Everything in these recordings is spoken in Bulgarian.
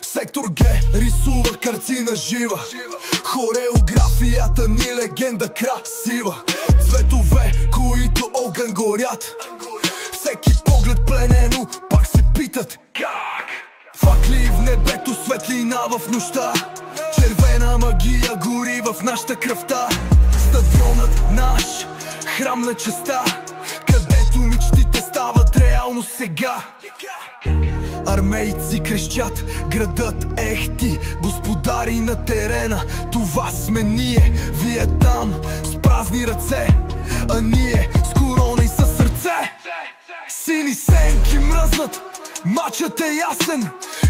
Сектор Г рисува картина жива, хореографията ни легенда красива. Цветове, които огън горят, всеки поглед пленено, пак се питат как. Факли в небето, светлина в нощта, червена магия гори в нашата кръвта. Стадионът наш, храм на честа, където мечтите стават реално сега. Армейци крещят, градът ехти, господари на терена, това сме ние. Вие там с празни ръце, а ние с корона и със сърце. Сини сенки мръзнат, мачът е ясен,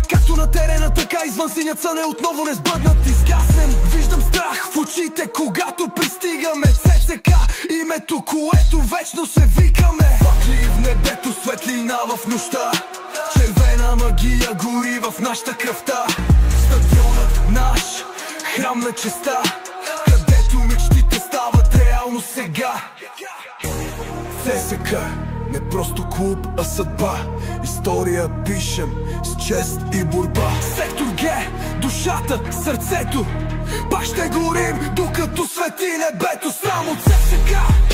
както на терена, така извън синя сън е отново несбъднат, изгаснен. Виждам страх в очите, когато пристигаме ЦСК, името, което вечно се викаме. Факли в небето, светлина в нощта, червена магия гори в нашата кръвта. Стадионът наш, храм на честа, където мечтите стават реално сега. ЦСК не просто клуб, а съдба. История пишем с чест и борба. Сектор Г, душата, сърцето, пак ще горим, докато свети небето. Само ЦСК.